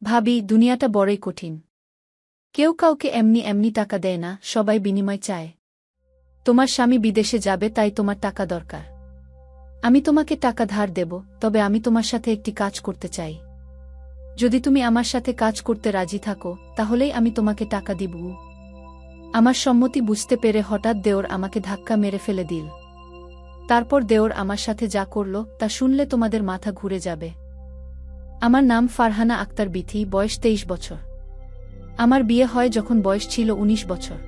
ভাবি, দুনিয়াটা বড়ই কঠিন। কেউ কাউকে এমনি এমনি টাকা দেয় না, সবাই বিনিময় চায়। তোমার স্বামী বিদেশে যাবে, তাই তোমার টাকা দরকার। আমি তোমাকে টাকা ধার দেব, তবে আমি তোমার সাথে একটি কাজ করতে চাই। যদি তুমি আমার সাথে কাজ করতে রাজি থাকো, তাহলেই আমি তোমাকে টাকা দিব। আমার সম্মতি বুঝতে পেরে হঠাৎ দেওর আমাকে ধাক্কা মেরে ফেলে দিল। তারপর দেওর আমার সাথে যা করল তা শুনলে তোমাদের মাথা ঘুরে যাবে। আমার নাম ফারহানা আক্তার বিথি, বয়স 23 বছর। আমার বিয়ে হয় যখন বয়স ছিল 19 বছর।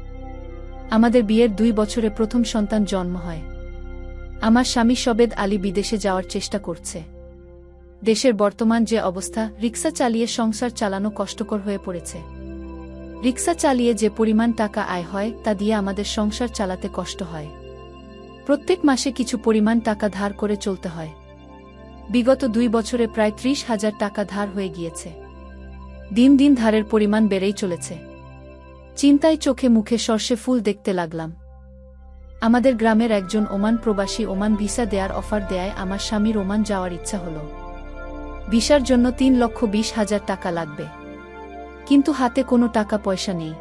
আমাদের বিয়ের 2 বছরে প্রথম সন্তান জন্ম হয়। আমার স্বামী সবেদ আলী বিদেশে যাওয়ার চেষ্টা করছে। দেশের বর্তমান যে অবস্থা, রিকশা চালিয়ে সংসার চালানো কষ্টকর হয়ে পড়েছে। রিকশা চালিয়ে যে পরিমাণ টাকা আয় হয় তা দিয়ে আমাদের সংসার চালাতে কষ্ট হয়। প্রত্যেক মাসে কিছু পরিমাণ টাকা ধার করে চলতে হয়। বিগত 2 বছরে প্রায় 30,000 টাকা ধার হয়ে গিয়েছে। দিন দিন ধারের পরিমাণ বেড়েই চলেছে। চিন্তায় চোখে মুখে সর্ষে ফুল দেখতে লাগলাম। আমাদের গ্রামের একজন ওমান প্রবাসী ওমান ভিসা দেয়ার অফার দেয়ায় আমার স্বামীর ওমান যাওয়ার ইচ্ছা হল। ভিসার জন্য 3,20,000 টাকা লাগবে, কিন্তু হাতে কোনো টাকা পয়সা নেই।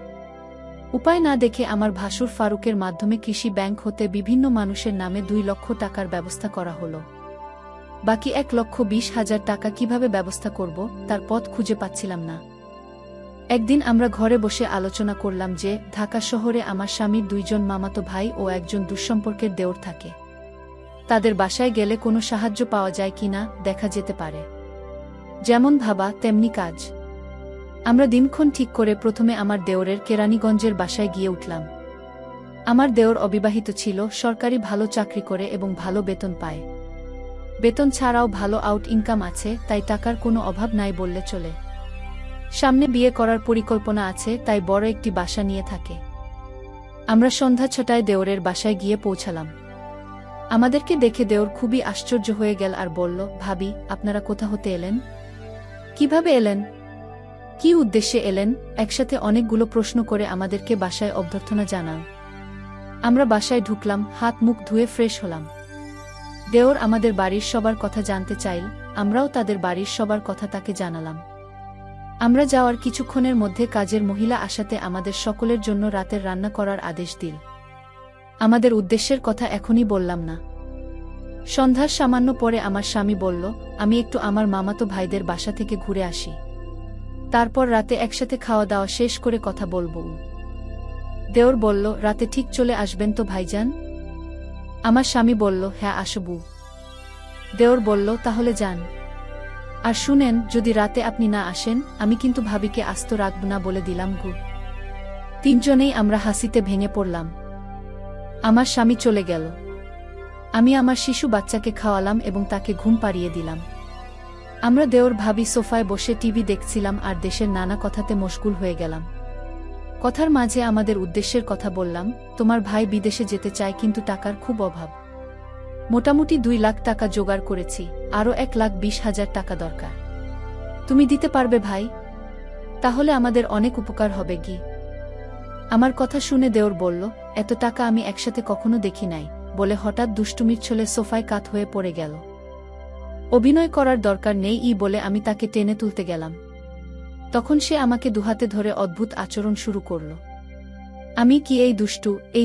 উপায় না দেখে আমার ভাসুর ফারুকের মাধ্যমে কৃষি ব্যাংক হতে বিভিন্ন মানুষের নামে 2 লক্ষ টাকার ব্যবস্থা করা হলো। বাকি 1,20,000 টাকা কিভাবে ব্যবস্থা করব তার পথ খুঁজে পাচ্ছিলাম না। একদিন আমরা ঘরে বসে আলোচনা করলাম যে ঢাকা শহরে আমার স্বামীর 2 জন মামাতো ভাই ও একজন দুঃসম্পর্কের দেওর থাকে। তাদের বাসায় গেলে কোনো সাহায্য পাওয়া যায় কিনা দেখা যেতে পারে। যেমন ভাবা তেমনি কাজ। আমরা দিনক্ষণ ঠিক করে প্রথমে আমার দেওরের কেরানীগঞ্জের বাসায় গিয়ে উঠলাম। আমার দেওর অবিবাহিত ছিল, সরকারি ভালো চাকরি করে এবং ভালো বেতন পায়। বেতন ছাড়াও ভালো আউট ইনকাম আছে, তাই টাকার কোনো অভাব নাই বললে চলে। সামনে বিয়ে করার পরিকল্পনা আছে, তাই বড় একটি বাসা নিয়ে থাকে। আমরা সন্ধ্যা 6টায় দেওরের বাসায় গিয়ে পৌঁছালাম। আমাদেরকে দেখে দেওর খুবই আশ্চর্য হয়ে গেল আর বলল, ভাবি, আপনারা কোথা হতে এলেন? কিভাবে এলেন? কি উদ্দেশ্যে এলেন? একসাথে অনেকগুলো প্রশ্ন করে আমাদেরকে বাসায় অভ্যর্থনা জানান। আমরা বাসায় ঢুকলাম, হাত মুখ ধুয়ে ফ্রেশ হলাম। দেওর আমাদের বাড়ির সবার কথা জানতে চাইল, আমরাও তাদের বাড়ির সবার কথা তাকে জানালাম। আমরা যাওয়ার কিছুক্ষণের মধ্যে কাজের মহিলা আসাতে আমাদের সকলের জন্য রাতের রান্না করার আদেশ দিল। আমাদের উদ্দেশ্যের কথা এখনই বললাম না। সন্ধ্যার সামান্য পরে আমার স্বামী বলল, আমি একটু আমার মামাতো ভাইদের বাসা থেকে ঘুরে আসি। তারপর রাতে একসাথে খাওয়া দাওয়া শেষ করে কথা বলবো। দেওর বলল, রাতে ঠিক চলে আসবেন তো ভাইজান? আমার স্বামী বলল, হ্যাঁ আসবো। দেওর বলল, তাহলে যান। আর শুনেন, যদি রাতে আপনি না আসেন, আমি কিন্তু ভাবিকে আস্ত রাখব না বলে দিলাম গু। 3 জনেই আমরা হাসিতে ভেঙে পড়লাম। আমার স্বামী চলে গেল। আমি আমার শিশু বাচ্চাকে খাওয়ালাম এবং তাকে ঘুম পাড়িয়ে দিলাম। আমরা দেওর ভাবি সোফায় বসে টিভি দেখছিলাম আর দেশের নানা কথাতে মশগুল হয়ে গেলাম। কথার মাঝে আমাদের উদ্দেশ্যের কথা বললাম, তোমার ভাই বিদেশে যেতে চায়, কিন্তু টাকার খুব অভাব। মোটামুটি 2 লাখ টাকা জোগাড় করেছি, আরও 1,20,000 টাকা দরকার। তুমি দিতে পারবে ভাই? তাহলে আমাদের অনেক উপকার হবে কি। আমার কথা শুনে দেওর বলল, এত টাকা আমি একসাথে কখনো দেখি নাই বলে হঠাৎ দুষ্টুমির ছলে সোফায় কাত হয়ে পড়ে গেল। অভিনয় করার দরকার নেই বলে আমি তাকে টেনে তুলতে গেলাম। তখন সে আমাকে দুহাতে ধরে অদ্ভুত আচরণ শুরু করল। আমি কি এই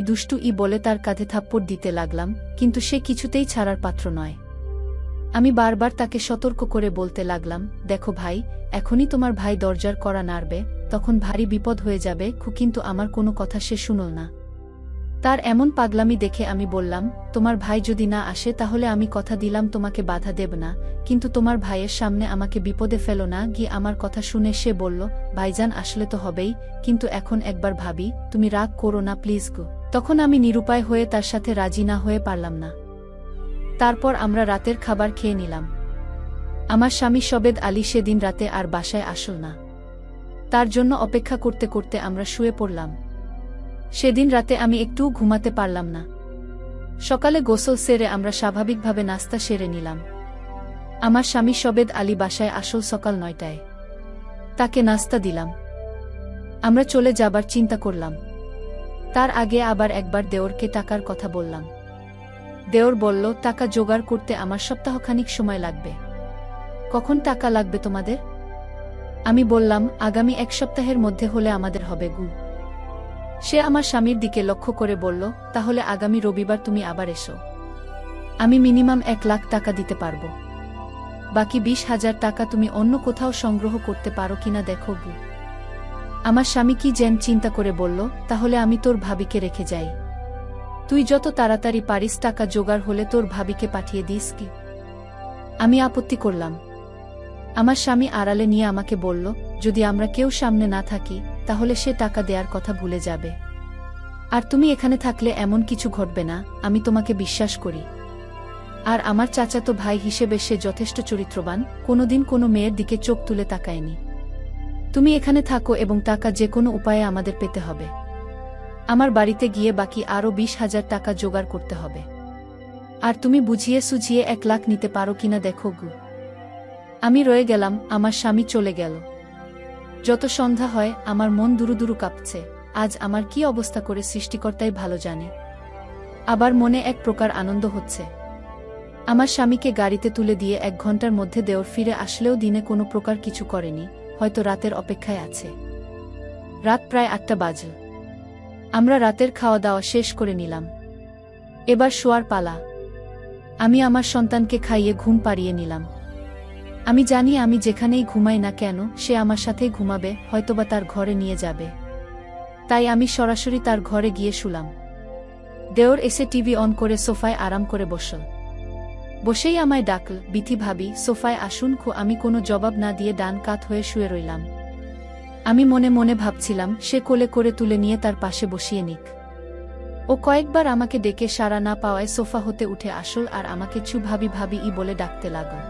দুষ্টু বলে তার কাঁধে থাপ্পড় দিতে লাগলাম, কিন্তু সে কিছুতেই ছাড়ার পাত্র নয়। আমি বারবার তাকে সতর্ক করে বলতে লাগলাম, দেখো ভাই, এখনই তোমার ভাই দরজার কড়া নাড়বে, তখন ভারী বিপদ হয়ে যাবে। কিন্তু আমার কোনো কথা সে শুনল না। তার এমন পাগলামি দেখে আমি বললাম, তোমার ভাই যদি না আসে তাহলে আমি কথা দিলাম তোমাকে বাধা দেব না, কিন্তু তোমার ভাইয়ের সামনে আমাকে বিপদে ফেলো না। গিয়ে আমার কথা শুনে সে বলল, ভাইজান আসলে তো হবেই, কিন্তু এখন একবার ভাবি, তুমি রাগ করো না প্লিজ গো। তখন আমি নিরুপায় হয়ে তার সাথে রাজি না হয়ে পারলাম না। তারপর আমরা রাতের খাবার খেয়ে নিলাম। আমার স্বামী সবেদ আলী সেদিন রাতে আর বাসায় আসল না। তার জন্য অপেক্ষা করতে করতে আমরা শুয়ে পড়লাম। সেদিন রাতে আমি একটুও ঘুমাতে পারলাম না। সকালে গোসল সেরে আমরা স্বাভাবিকভাবে নাস্তা সেরে নিলাম। আমার স্বামী সবেদ আলী বাসায় আসল সকাল 9টায়। তাকে নাস্তা দিলাম। আমরা চলে যাবার চিন্তা করলাম। তার আগে আবার একবার দেওরকে টাকার কথা বললাম। দেওর বলল, টাকা জোগাড় করতে আমার সপ্তাহখানিক সময় লাগবে। কখন টাকা লাগবে তোমাদের? আমি বললাম, আগামী 1 সপ্তাহের মধ্যে হলে আমাদের হবে গু। সে আমার স্বামীর দিকে লক্ষ্য করে বলল, তাহলে আগামী রবিবার তুমি আবার এসো। আমি মিনিমাম 1 লাখ টাকা দিতে পারব। বাকি 20,000 টাকা তুমি অন্য কোথাও সংগ্রহ করতে পারো কিনা দেখো গু। আমার স্বামী কি যেন চিন্তা করে বলল, তাহলে আমি তোর ভাবিকে রেখে যাই। তুই যত তাড়াতাড়ি পারিস টাকা জোগাড় হলে তোর ভাবিকে পাঠিয়ে দিস কি। আমি আপত্তি করলাম। আমার স্বামী আড়ালে নিয়ে আমাকে বলল, যদি আমরা কেউ সামনে না থাকি তাহলে সে টাকা দেওয়ার কথা ভুলে যাবে। আর তুমি এখানে থাকলে এমন কিছু ঘটবে না, আমি তোমাকে বিশ্বাস করি। আর আমার চাচাতো ভাই হিসেবে সে যথেষ্ট চরিত্রবান, কোনোদিন কোনো মেয়ের দিকে চোখ তুলে তাকায়নি। তুমি এখানে থাকো এবং টাকা যে কোনো উপায়ে আমাদের পেতে হবে। আমার বাড়িতে গিয়ে বাকি আরও 20,000 টাকা জোগাড় করতে হবে। আর তুমি বুঝিয়ে সুঝিয়ে 1 লাখ নিতে পারো কিনা দেখো গু। আমি রয়ে গেলাম, আমার স্বামী চলে গেল। যত সন্ধ্যা হয় আমার মন দুরু কাঁপছে। আজ আমার কি অবস্থা করে সৃষ্টিকর্তাই ভালো জানে। আবার মনে এক প্রকার আনন্দ হচ্ছে। আমার স্বামীকে গাড়িতে তুলে দিয়ে 1 ঘন্টার মধ্যে দেওর ফিরে আসলেও দিনে কোনো প্রকার কিছু করেনি, হয়তো রাতের অপেক্ষায় আছে। রাত প্রায় 8টা বাজল। আমরা রাতের খাওয়া দাওয়া শেষ করে নিলাম। এবার শোয়ার পালা। আমি আমার সন্তানকে খাইয়ে ঘুম পাড়িয়ে নিলাম। আমি জানি আমি যেখানেই ঘুমাই না কেন সে আমার সাথেই ঘুমাবে, হয়তোবা তার ঘরে নিয়ে যাবে। তাই আমি সরাসরি তার ঘরে গিয়ে শুলাম। দেওর এসে টিভি অন করে সোফায় আরাম করে বসল। বসেই আমায় ডাকল, বিথি ভাবি সোফায় আসুন। আমি কোনো জবাব না দিয়ে ডান কাত হয়ে শুয়ে রইলাম। আমি মনে মনে ভাবছিলাম সে কোলে করে তুলে নিয়ে তার পাশে বসিয়ে নিক। ও কয়েকবার আমাকে ডেকে সাড়া না পাওয়ায় সোফা হতে উঠে আসল আর আমাকে ছু ভাবি ভাবি বলে ডাকতে লাগল।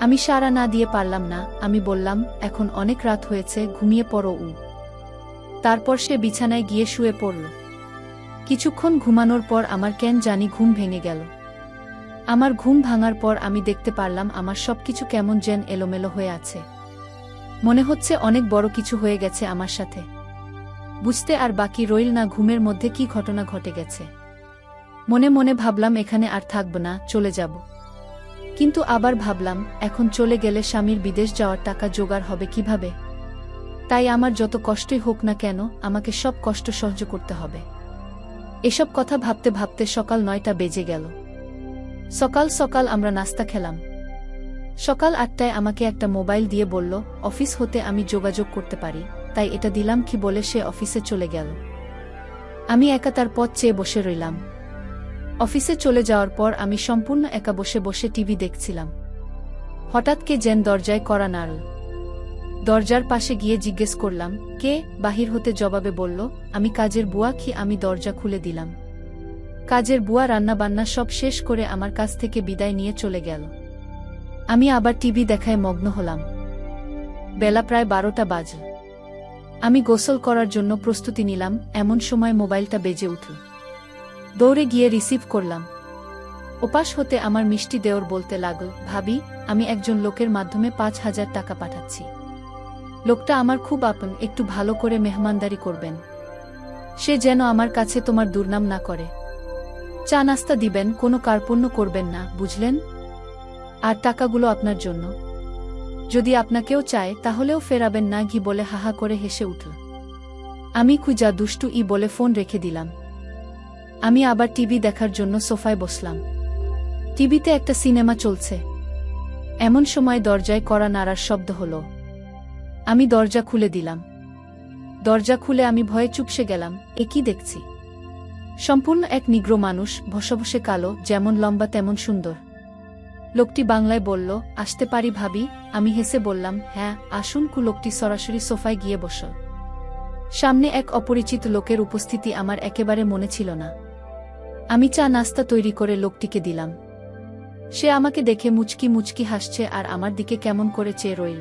আমি সাড়া না দিয়ে পারলাম না। আমি বললাম, এখন অনেক রাত হয়েছে, ঘুমিয়ে পড়ো। তারপর সে বিছানায় গিয়ে শুয়ে পড়ল। কিছুক্ষণ ঘুমানোর পর আমার কেন জানি ঘুম ভেঙে গেল। আমার ঘুম ভাঙার পর আমি দেখতে পারলাম আমার সবকিছু কেমন যেন এলোমেলো হয়ে আছে। মনে হচ্ছে অনেক বড় কিছু হয়ে গেছে আমার সাথে। বুঝতে আর বাকি রইল না ঘুমের মধ্যে কি ঘটনা ঘটে গেছে। মনে মনে ভাবলাম এখানে আর থাকব না, চলে যাব। কিন্তু আবার ভাবলাম, এখন চলে গেলে স্বামীর বিদেশ যাওয়ার টাকা জোগাড় হবে কিভাবে। তাই আমার যত কষ্টই হোক না কেন আমাকে সব কষ্ট সহ্য করতে হবে। এসব কথা ভাবতে ভাবতে সকাল 9টা বেজে গেল। সকাল সকাল আমরা নাস্তা খেলাম। সকাল 8টায় আমাকে একটা মোবাইল দিয়ে বলল অফিস হতে আমি যোগাযোগ করতে পারি, তাই এটা দিলাম কি বলে সে অফিসে চলে গেল। আমি একা তার পথ চেয়ে বসে রইলাম। অফিসে চলে যাওয়ার পর আমি সম্পূর্ণ একা বসে বসে টিভি দেখছিলাম। হঠাৎ কে যেন দরজায় কড়া নাড়ল। দরজার পাশে গিয়ে জিজ্ঞেস করলাম, কে? বাহির হতে জবাবে বলল, আমি কাজের বুয়া। আমি দরজা খুলে দিলাম। কাজের বুয়া রান্নাবান্না সব শেষ করে আমার কাছ থেকে বিদায় নিয়ে চলে গেল। আমি আবার টিভি দেখায় মগ্ন হলাম। বেলা প্রায় 12টা বাজল। আমি গোসল করার জন্য প্রস্তুতি নিলাম, এমন সময় মোবাইলটা বেজে উঠল। দৌড়ে গিয়ে রিসিভ করলাম। ওপাশ হতে আমার মিষ্টি দেওর বলতে লাগল, ভাবি, আমি একজন লোকের মাধ্যমে 5,000 টাকা পাঠাচ্ছি। লোকটা আমার খুব আপন, একটু ভালো করে মেহমানদারি করবেন। সে যেন আমার কাছে তোমার দুর্নাম না করে। চা নাস্তা দিবেন, কোনো কার্পণ্য করবেন না, বুঝলেন? আর টাকাগুলো আপনার জন্য। যদি আপনাকেও চায় তাহলেও ফেরাবেন না বলে হাহা করে হেসে উঠল। আমি খুঁজা দুষ্টু বলে ফোন রেখে দিলাম। আমি আবার টিভি দেখার জন্য সোফায় বসলাম। টিভিতে একটা সিনেমা চলছে। এমন সময় দরজায় কড়া নাড়ার শব্দ হলো। আমি দরজা খুলে দিলাম। দরজা খুলে আমি ভয়ে চুপসে গেলাম। এ কি দেখছি? সম্পূর্ণ এক নিগ্র মানুষ, ভসভসে কালো, যেমন লম্বা তেমন সুন্দর। লোকটি বাংলায় বলল, আসতে পারি ভাবি? আমি হেসে বললাম, হ্যাঁ আসুন। লোকটি সরাসরি সোফায় গিয়ে বসল। সামনে এক অপরিচিত লোকের উপস্থিতি আমার একেবারে মনে ছিল না। আমি চা নাস্তা তৈরি করে লোকটিকে দিলাম। সে আমাকে দেখে মুচকি মুচকি হাসছে আর আমার দিকে কেমন করে চেয়ে রইল।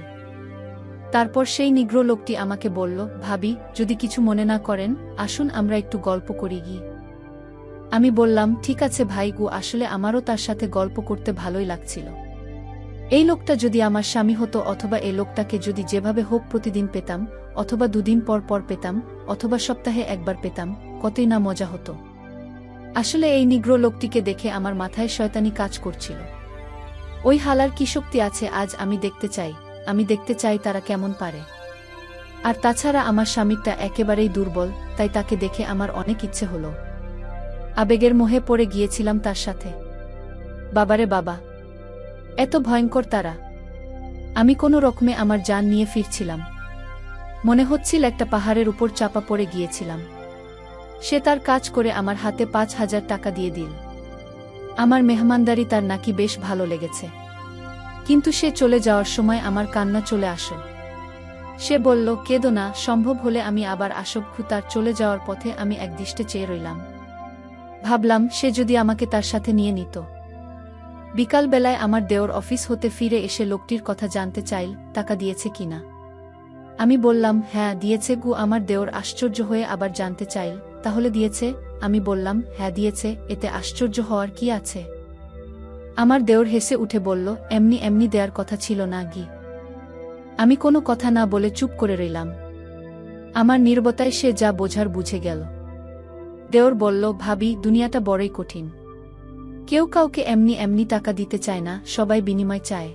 তারপর সেই নিগ্র লোকটি আমাকে বলল, ভাবি, যদি কিছু মনে না করেন, আসুন আমরা একটু গল্প করি গি। আমি বললাম, ঠিক আছে ভাই আসলে আমারও তার সাথে গল্প করতে ভালোই লাগছিল। এই লোকটা যদি আমার স্বামী হতো, অথবা এই লোকটাকে যদি যেভাবে হোক প্রতিদিন পেতাম, অথবা 2 দিন পর পর পেতাম, অথবা সপ্তাহে একবার পেতাম, কতই না মজা হতো। আসলে এই নিগ্র লোকটিকে দেখে আমার মাথায় শয়তানি কাজ করছিল। ওই হালার কি শক্তি আছে আজ আমি দেখতে চাই। আমি দেখতে চাই তারা কেমন পারে। আর তাছাড়া আমার স্বামীটা একেবারেই দুর্বল, তাই তাকে দেখে আমার অনেক ইচ্ছে হলো। আবেগের মোহে পড়ে গিয়েছিলাম তার সাথে। বাবারে বাবা, এত ভয়ঙ্কর তারা! আমি কোনো রকমে আমার জান নিয়ে ফিরছিলাম। মনে হচ্ছিল একটা পাহাড়ের উপর চাপা পড়ে গিয়েছিলাম। সে তার কাজ করে আমার হাতে 5,000 টাকা দিয়ে দিল। আমার মেহমানদারি তার নাকি বেশ ভালো লেগেছে। কিন্তু সে চলে যাওয়ার সময় আমার কান্না চলে আসল। সে বলল, কেঁদো না, সম্ভব হলে আমি আবার আসব। তার চলে যাওয়ার পথে আমি একদৃষ্টে চেয়ে রইলাম। ভাবলাম সে যদি আমাকে তার সাথে নিয়ে নিত। বিকালবেলায় আমার দেওর অফিস হতে ফিরে এসে লোকটির কথা জানতে চাইল, টাকা দিয়েছে কিনা। আমি বললাম, হ্যাঁ দিয়েছে গু। আমার দেওর আশ্চর্য হয়ে আবার জানতে চাইল, তাহলে দিয়েছে? আমি বললাম, হ্যাঁ দিয়েছে, এতে আশ্চর্য হওয়ার কি আছে। আমার দেওর হেসে উঠে বলল, এমনি এমনি দেওয়ার কথা ছিল না গি। আমি কোনো কথা না বলে চুপ করে রইলাম। আমার নীরবতায় সে যা বোঝার বুঝে গেল। দেওর বলল, ভাবি, দুনিয়াটা বড়ই কঠিন। কেউ কাউকে এমনি এমনি টাকা দিতে চায় না, সবাই বিনিময় চায়।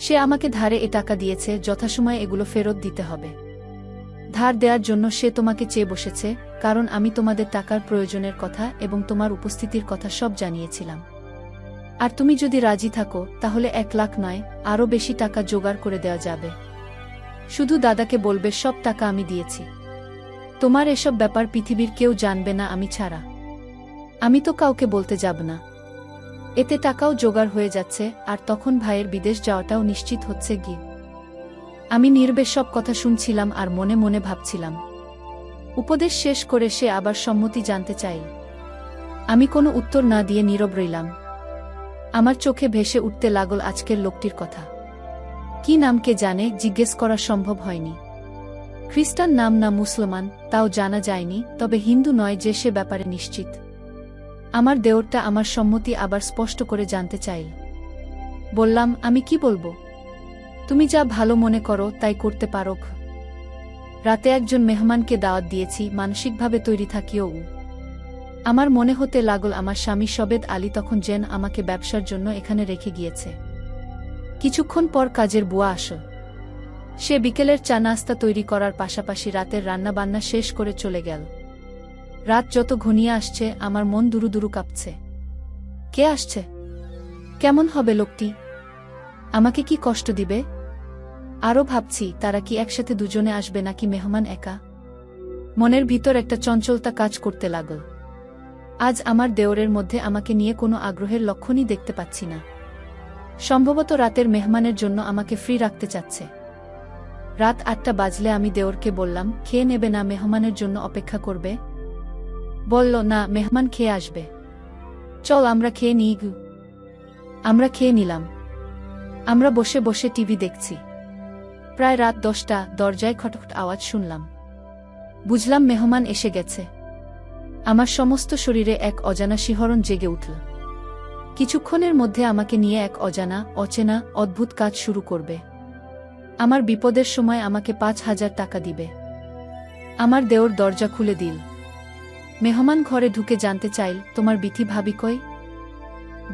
সে আমাকে ধারে এ টাকা দিয়েছে, যথাসময়ে এগুলো ফেরত দিতে হবে। ধার দেওয়ার জন্য সে তোমাকে চেয়ে বসেছে, কারণ আমি তোমাদের টাকার প্রয়োজনের কথা এবং তোমার উপস্থিতির কথা সব জানিয়েছিলাম। আর তুমি যদি রাজি থাকো তাহলে 1 লাখ নয়, আরও বেশি টাকা জোগাড় করে দেওয়া যাবে। শুধু দাদাকে বলবে সব টাকা আমি দিয়েছি। তোমার এসব ব্যাপার পৃথিবীর কেউ জানবে না আমি ছাড়া। আমি তো কাউকে বলতে যাব না। এতে টাকাও জোগাড় হয়ে যাচ্ছে, আর তখন ভাইয়ের বিদেশ যাওয়াটাও নিশ্চিত হচ্ছে গি। আমি নির্বে সব কথা শুনছিলাম আর মনে মনে ভাবছিলাম। উপদেশ শেষ করে সে আবার সম্মতি জানতে চাইল। আমি কোনো উত্তর না দিয়ে নীরব রইলাম। আমার চোখে ভেসে উঠতে লাগল আজকের লোকটির কথা। কি নাম কে জানে, জিজ্ঞেস করা সম্ভব হয়নি। খ্রিস্টান নাম না মুসলমান তাও জানা যায়নি, তবে হিন্দু নয় যে সে ব্যাপারে নিশ্চিত। আমার দেওরটা আমার সম্মতি আবার স্পষ্ট করে জানতে চাইল। বললাম, আমি কি বলবো? তুমি যা ভালো মনে করো তাই করতে পারো। রাতে একজন মেহমানকে দাওয়াত দিয়েছি, মানসিকভাবে তৈরি থাকিও। আমার মনে হতে লাগল আমার স্বামী সবেদ আলী তখন যেন আমাকে ব্যবসার জন্য এখানে রেখে গিয়েছে। কিছুক্ষণ পর কাজের বুয়া আসল। সে বিকেলের চা নাস্তা তৈরি করার পাশাপাশি রাতের রান্নাবান্না শেষ করে চলে গেল। রাত যত ঘনিয়ে আসছে আমার মন দুরু দুরু কাঁপছে। কে আসছে? কেমন হবে লোকটি? আমাকে কি কষ্ট দিবে? আরও ভাবছি, তারা কি একসাথে দুজনে আসবে নাকি মেহমান একা। মনের ভিতর একটা চঞ্চলতা কাজ করতে লাগল। আজ আমার দেওরের মধ্যে আমাকে নিয়ে কোনো আগ্রহের লক্ষণই দেখতে পাচ্ছি না। সম্ভবত রাতের মেহমানের জন্য আমাকে ফ্রি রাখতে চাচ্ছে। রাত 8টা বাজলে আমি দেওরকে বললাম, খেয়ে নেবে না, মেহমানের জন্য অপেক্ষা করবে? বলল, না, মেহমান খেয়ে আসবে। চল আমরা খেয়ে নিই। আমরা খেয়ে নিলাম। আমরা বসে বসে টিভি দেখছি। প্রায় রাত 10টা, দরজায় খটখট আওয়াজ শুনলাম। বুঝলাম মেহমান এসে গেছে। আমার সমস্ত শরীরে এক অজানা শিহরণ জেগে উঠল। কিছুক্ষণের মধ্যে আমাকে নিয়ে এক অজানা, অচেনা, অদ্ভুত কাজ শুরু করবে। আমার বিপদের সময় আমাকে 5,000 টাকা দিবে। আমার দেওর দরজা খুলে দিল। মেহমান ঘরে ঢুকে জানতে চাইল, তোমার বিথি ভাবি কই?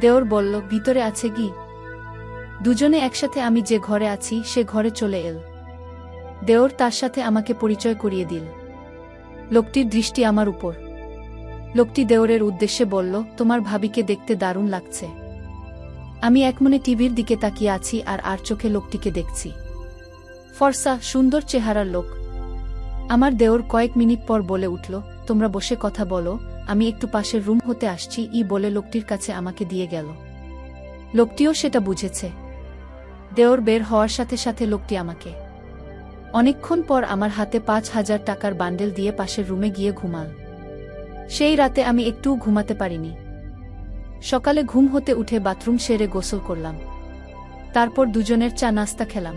দেওর বলল, ভিতরে আছে গি। দুজনে একসাথে আমি যে ঘরে আছি সে ঘরে চলে এল। দেওর তার সাথে আমাকে পরিচয় করিয়ে দিল। লোকটির দৃষ্টি আমার উপর। লোকটি দেওরের উদ্দেশ্যে বলল, তোমার ভাবিকে দেখতে দারুণ লাগছে। আমি একমনে টিভির দিকে তাকিয়ে আছি আর চোখে লোকটিকে দেখছি। ফর্সা, সুন্দর চেহারার লোক। আমার দেওর কয়েক মিনিট পর বলে উঠল, তোমরা বসে কথা বলো, আমি একটু পাশের রুম হতে আসছি বলে লোকটির কাছে আমাকে দিয়ে গেল। লোকটিও সেটা বুঝেছে। দেওর বের হওয়ার সাথে সাথে লোকটি আমাকে অনেকক্ষণ পর আমার হাতে 5,000 টাকার বান্ডেল দিয়ে পাশের রুমে গিয়ে ঘুমাল। সেই রাতে আমি একটুও ঘুমাতে পারিনি। সকালে ঘুম হতে উঠে বাথরুম সেরে গোসল করলাম। তারপর দুজনের চা নাস্তা খেলাম।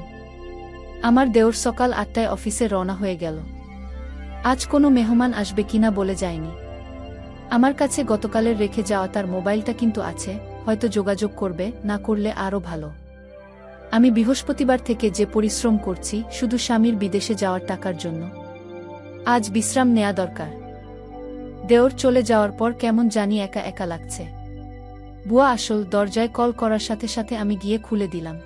আমার দেওর সকাল 8টায় অফিসে রওনা হয়ে গেল। আজ কোনো মেহমান আসবে কিনা বলে যায়নি। আমার কাছে গতকালের রেখে যাওয়া তার মোবাইলটা কিন্তু আছে, হয়তো যোগাযোগ করবে, না করলে আরও ভালো। আমি বৃহস্পতিবার থেকে যে পরিশ্রম করছি শুধু স্বামীর বিদেশে যাওয়ার টাকার জন্য। আজ বিশ্রাম নেয়া দরকার। দেওর চলে যাওয়ার পর কেমন জানি একা একা লাগছে। বুয়া আসল। দরজায় কল করার সাথে সাথে আমি গিয়ে খুলে দিলাম।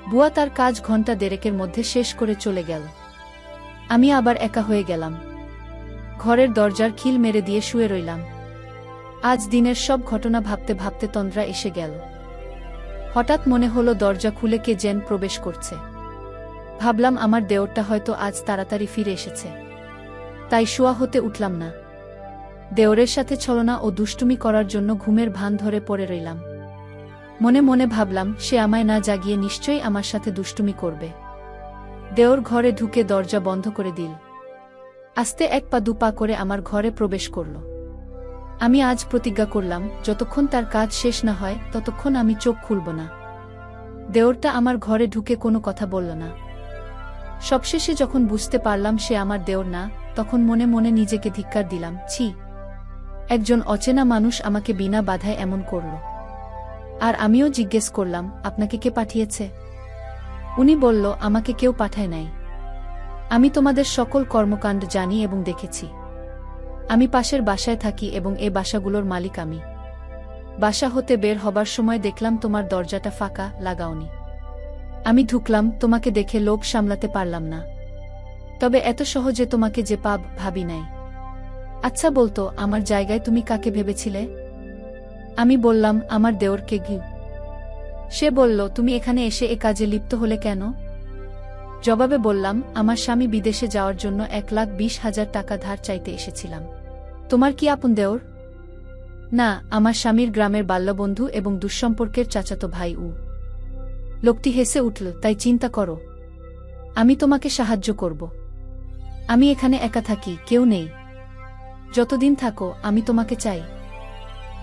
বুয়া তার কাজ ঘণ্টা দেড়েকের মধ্যে শেষ করে চলে গেল। আমি আবার একা হয়ে গেলাম। ঘরের দরজার খিল মেরে দিয়ে শুয়ে রইলাম। আজ দিনের সব ঘটনা ভাবতে ভাবতে তন্দ্রা এসে গেল। হঠাৎ মনে হলো দরজা খুলে কে যেন প্রবেশ করছে। ভাবলাম আমার দেওরটা হয়তো আজ তাড়াতাড়ি ফিরে এসেছে, তাই শোয়া হতে উঠলাম না। দেওরের সাথে ছলনা ও দুষ্টুমি করার জন্য ঘুমের ভান ধরে পড়ে রইলাম। মনে মনে ভাবলাম সে আমায় না জাগিয়ে নিশ্চয়ই আমার সাথে দুষ্টুমি করবে। দেওর ঘরে ঢুকে দরজা বন্ধ করে দিল। আস্তে এক পা দু পা করে আমার ঘরে প্রবেশ করল। আমি আজ প্রতিজ্ঞা করলাম যতক্ষণ তার কাজ শেষ না হয় ততক্ষণ আমি চোখ খুলব না। দেওরটা আমার ঘরে ঢুকে কোনো কথা বলল না। সবশেষে যখন বুঝতে পারলাম সে আমার দেওর না, তখন মনে মনে নিজেকে ধিক্কার দিলাম। ছি, একজন অচেনা মানুষ আমাকে বিনা বাধায় এমন করল। আর আমিও জিজ্ঞেস করলাম, আপনাকে কে পাঠিয়েছে? উনি বলল, আমাকে কেউ পাঠায় নাই। আমি তোমাদের সকল কর্মকাণ্ড জানি এবং দেখেছি। আমি পাশের বাসায় থাকি এবং এ বাসাগুলোর মালিক আমি। বাসা হতে বের হবার সময় দেখলাম তোমার দরজাটা ফাঁকা, লাগাওনি। আমি ঢুকলাম, তোমাকে দেখে লোভ সামলাতে পারলাম না। তবে এত সহজে তোমাকে যে পাব ভাবি নাই। আচ্ছা বলতো, আমার জায়গায় তুমি কাকে ভেবেছিলে? আমি বললাম, আমার দেওরকে গিয়ে। সে বলল, তুমি এখানে এসে এ কাজে লিপ্ত হলে কেন? জবাবে বললাম, আমার স্বামী বিদেশে যাওয়ার জন্য 1,20,000 টাকা ধার চাইতে এসেছিলাম। তোমার কি আপন দেওর? না, আমার স্বামীর গ্রামের বাল্যবন্ধু এবং দুঃসম্পর্কের চাচাতো ভাই। লোকটি হেসে উঠল, তাই চিন্তা করো, আমি তোমাকে সাহায্য করব। আমি এখানে একা থাকি, কেউ নেই। যতদিন থাকো আমি তোমাকে চাই।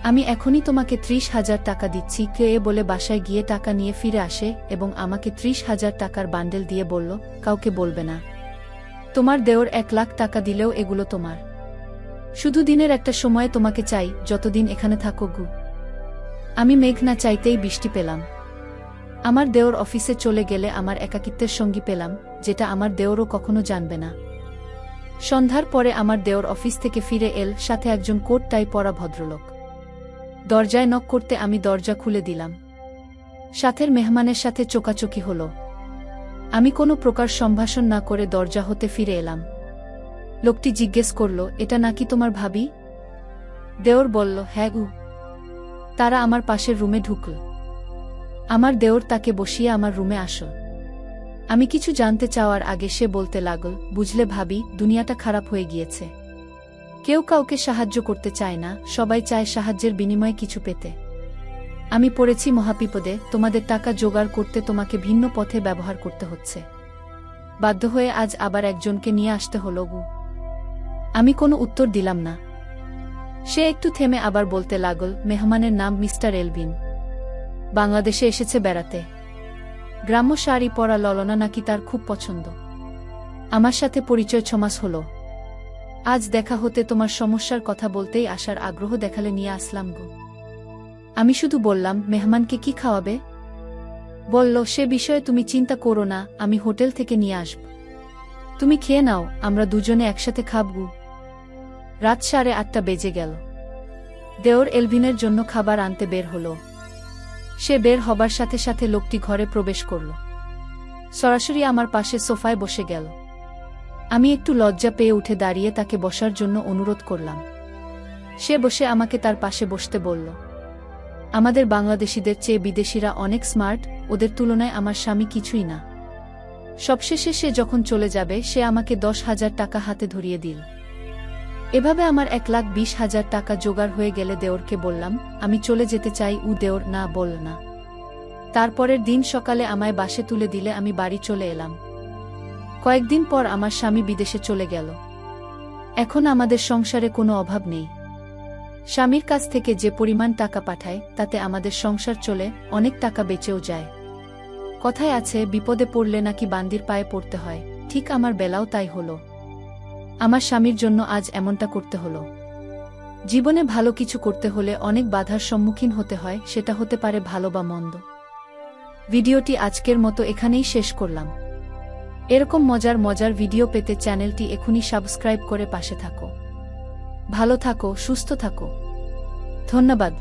আমি এখনই তোমাকে 30,000 টাকা দিচ্ছি। কে বলে বাসায় গিয়ে টাকা নিয়ে ফিরে আসে এবং আমাকে 30,000 টাকার বান্ডেল দিয়ে বলল, কাউকে বলবে না। তোমার দেওর 1,00,000 টাকা দিলেও এগুলো তোমার। শুধু দিনের একটা সময়ে তোমাকে চাই, যতদিন এখানে থাকো গু। আমি মেঘ না চাইতেই বৃষ্টি পেলাম। আমার দেওর অফিসে চলে গেলে আমার একাকিত্বের সঙ্গী পেলাম, যেটা আমার দেওরও কখনো জানবে না। সন্ধ্যার পরে আমার দেওর অফিস থেকে ফিরে এল, সাথে একজন কোট টাই পরা ভদ্রলোক। দরজায় নক করতে আমি দরজা খুলে দিলাম। সাথের মেহমানের সাথে চোকাচোকি হলো। আমি কোনো প্রকার সম্ভাষণ না করে দরজা হতে ফিরে এলাম। লোকটি জিজ্ঞেস করল, এটা নাকি তোমার ভাবি? দেওর বলল, হ্যাঁ গু। তারা আমার পাশের রুমে ঢুকল। আমার দেওর তাকে বসিয়ে আমার রুমে আসল। আমি কিছু জানতে চাওয়ার আগে সে বলতে লাগল, বুঝলে ভাবি, দুনিয়াটা খারাপ হয়ে গিয়েছে। কেউ কাউকে সাহায্য করতে চায় না, সবাই চায় সাহায্যের বিনিময়ে কিছু পেতে। আমি পড়েছি মহাবিপদে, তোমাদের টাকা জোগাড় করতে তোমাকে ভিন্ন পথে ব্যবহার করতে হচ্ছে। বাধ্য হয়ে আজ আবার একজনকে নিয়ে আসতে হলো গু। আমি কোনো উত্তর দিলাম না। সে একটু থেমে আবার বলতে লাগল, মেহমানের নাম মিস্টার এলভিন। বাংলাদেশে এসেছে বেড়াতে। গ্রাম্য শাড়ি পরা ললনা নাকি তার খুব পছন্দ। আমার সাথে পরিচয় 6 মাস হলো। আজ দেখা হতে তোমার সমস্যার কথা বলতেই আসার আগ্রহ দেখালে নিয়ে আসলাম গো। আমি শুধু বললাম, মেহমানকে কি খাওয়াবে? বলল, সে বিষয়ে তুমি চিন্তা করো না, আমি হোটেল থেকে নিয়ে আসব। তুমি খেয়ে নাও, আমরা দুজনে একসাথে খাবো। রাত 8:30 বেজে গেল। দেওর এলভিনের জন্য খাবার আনতে বের হলো। সে বের হবার সাথে সাথে লোকটি ঘরে প্রবেশ করল। সরাসরি আমার পাশে সোফায় বসে গেল। আমি একটু লজ্জা পেয়ে উঠে দাঁড়িয়ে তাকে বসার জন্য অনুরোধ করলাম। সে বসে আমাকে তার পাশে বসতে বলল। আমাদের বাংলাদেশিদের চেয়ে বিদেশিরা অনেক স্মার্ট, ওদের তুলনায় আমার স্বামী কিছুই না। সবশেষে সে যখন চলে যাবে সে আমাকে 10,000 টাকা হাতে ধরিয়ে দিল। এভাবে আমার 1,20,000 টাকা জোগাড় হয়ে গেলে দেওরকে বললাম, আমি চলে যেতে চাই। দেওর না বলল না। তারপরের দিন সকালে আমায় বাসে তুলে দিলে আমি বাড়ি চলে এলাম। কয়েকদিন পর আমার স্বামী বিদেশে চলে গেল। এখন আমাদের সংসারে কোনো অভাব নেই। স্বামীর কাছ থেকে যে পরিমাণ টাকা পাঠায় তাতে আমাদের সংসার চলে, অনেক টাকা বেঁচেও যায়। কথায় আছে, বিপদে পড়লে নাকি বান্দির পায়ে পড়তে হয়, ঠিক আমার বেলাও তাই হলো। আমার স্বামীর জন্য আজ এমনটা করতে হলো। জীবনে ভালো কিছু করতে হলে অনেক বাধার সম্মুখীন হতে হয়, সেটা হতে পারে ভালো বা মন্দ। ভিডিওটি আজকের মতো এখানেই শেষ করলাম। এরকম মজার মজার ভিডিও পেতে চ্যানেলটি এখনই সাবস্ক্রাইব করে পাশে থাকো। ভালো থাকো, সুস্থ থাকো। ধন্যবাদ।